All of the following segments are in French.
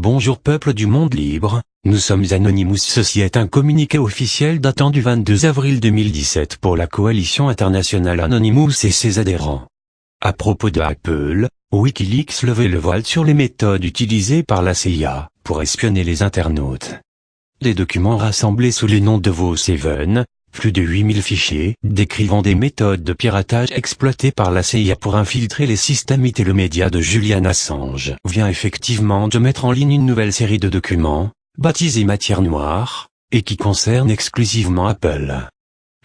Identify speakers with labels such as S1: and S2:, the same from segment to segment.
S1: Bonjour peuple du monde libre, nous sommes Anonymous. Ceci est un communiqué officiel datant du 22 avril 2017 pour la coalition internationale Anonymous et ses adhérents. À propos de Apple, Wikileaks levait le voile sur les méthodes utilisées par la CIA pour espionner les internautes. Des documents rassemblés sous les noms de Vo7, plus de 8000 fichiers, décrivant des méthodes de piratage exploitées par la CIA pour infiltrer les systèmes IT et le média de Julian Assange, vient effectivement de mettre en ligne une nouvelle série de documents, baptisée Matière Noire, et qui concerne exclusivement Apple.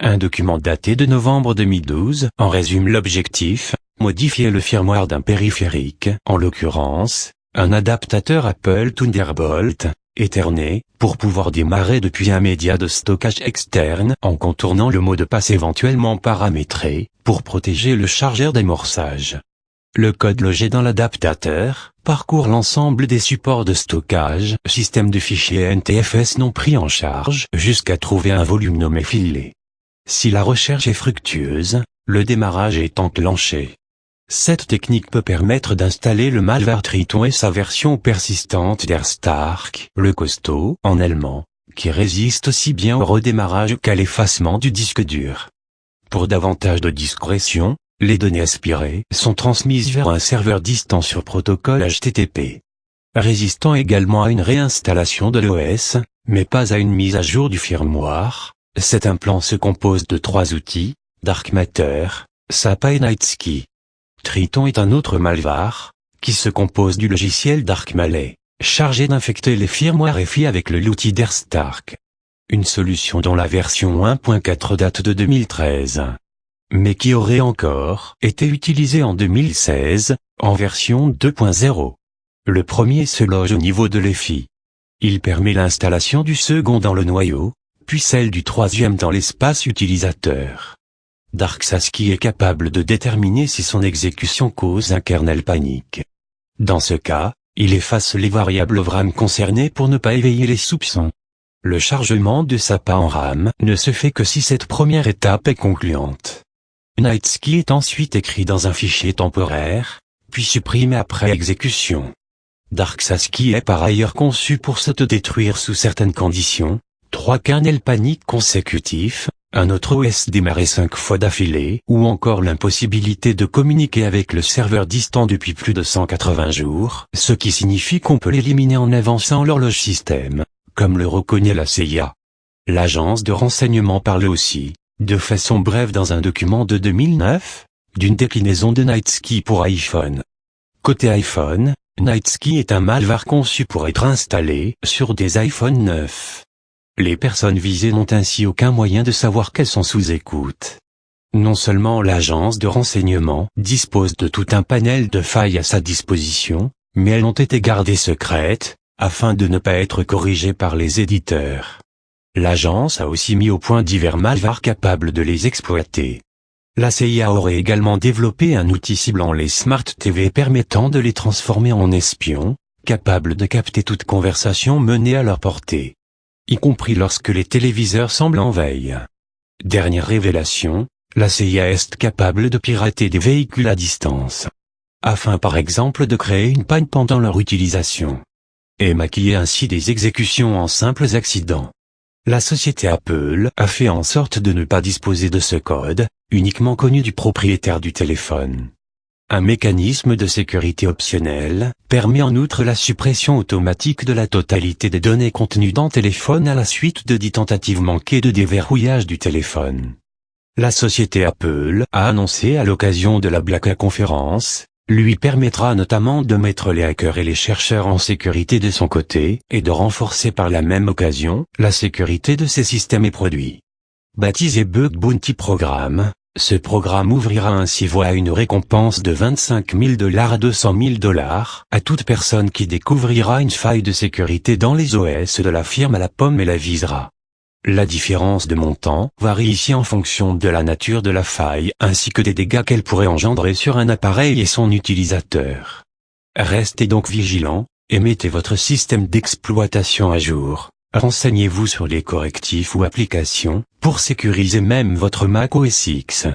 S1: Un document daté de novembre 2012 en résume l'objectif: modifier le firmware d'un périphérique, en l'occurrence, un adaptateur Apple Thunderbolt, Ethernet, pour pouvoir démarrer depuis un média de stockage externe en contournant le mot de passe éventuellement paramétré, pour protéger le chargeur d'amorçage. Le code logé dans l'adaptateur parcourt l'ensemble des supports de stockage, système de fichiers NTFS non pris en charge, jusqu'à trouver un volume nommé filet. Si la recherche est fructueuse, le démarrage est enclenché. Cette technique peut permettre d'installer le malware Triton et sa version persistante d'AirStark, le costaud, en allemand, qui résiste aussi bien au redémarrage qu'à l'effacement du disque dur. Pour davantage de discrétion, les données aspirées sont transmises vers un serveur distant sur protocole HTTP. Résistant également à une réinstallation de l'OS, mais pas à une mise à jour du firmware, cet implant se compose de 3 outils, Dark Matter, SAPA et Nightsky. Triton est un autre malware, qui se compose du logiciel Darkmalet, chargé d'infecter les firmwares EFI avec l'outil d'AirStark. Une solution dont la version 1.4 date de 2013. Mais qui aurait encore été utilisée en 2016, en version 2.0. Le premier se loge au niveau de l'EFI. Il permet l'installation du second dans le noyau, puis celle du troisième dans l'espace utilisateur. DarkSASKI est capable de déterminer si son exécution cause un kernel panique. Dans ce cas, il efface les variables RAM concernées pour ne pas éveiller les soupçons. Le chargement de SAPA en RAM ne se fait que si cette première étape est concluante. Nightsky est ensuite écrit dans un fichier temporaire, puis supprimé après exécution. DarkSASKI est par ailleurs conçu pour s'autodétruire sous certaines conditions: 3 kernels paniques consécutifs, un autre OS démarré 5 fois d'affilée, ou encore l'impossibilité de communiquer avec le serveur distant depuis plus de 180 jours, ce qui signifie qu'on peut l'éliminer en avançant l'horloge système, comme le reconnaît la CIA. L'agence de renseignement parle aussi, de façon brève dans un document de 2009, d'une déclinaison de Nightsky pour iPhone. Côté iPhone, Nightsky est un malware conçu pour être installé sur des iPhone 9. Les personnes visées n'ont ainsi aucun moyen de savoir qu'elles sont sous écoute. Non seulement l'agence de renseignement dispose de tout un panel de failles à sa disposition, mais elles ont été gardées secrètes, afin de ne pas être corrigées par les éditeurs. L'agence a aussi mis au point divers malwares capables de les exploiter. La CIA aurait également développé un outil ciblant les Smart TV permettant de les transformer en espions, capables de capter toute conversation menée à leur portée, y compris lorsque les téléviseurs semblent en veille. Dernière révélation, la CIA est capable de pirater des véhicules à distance, afin par exemple de créer une panne pendant leur utilisation, et maquiller ainsi des exécutions en simples accidents. La société Apple a fait en sorte de ne pas disposer de ce code, uniquement connu du propriétaire du téléphone. Un mécanisme de sécurité optionnel permet en outre la suppression automatique de la totalité des données contenues dans le téléphone à la suite de 10 tentatives manquées de déverrouillage du téléphone. La société Apple a annoncé à l'occasion de la Black Conference, lui permettra notamment de mettre les hackers et les chercheurs en sécurité de son côté, et de renforcer par la même occasion la sécurité de ses systèmes et produits. Baptisé Bug Bounty Programme, ce programme ouvrira ainsi voie à une récompense de $25 000 à $200 000 à toute personne qui découvrira une faille de sécurité dans les OS de la firme à la pomme et la visera. La différence de montant varie ici en fonction de la nature de la faille ainsi que des dégâts qu'elle pourrait engendrer sur un appareil et son utilisateur. Restez donc vigilants, et mettez votre système d'exploitation à jour. Renseignez-vous sur les correctifs ou applications, pour sécuriser même votre Mac OS X.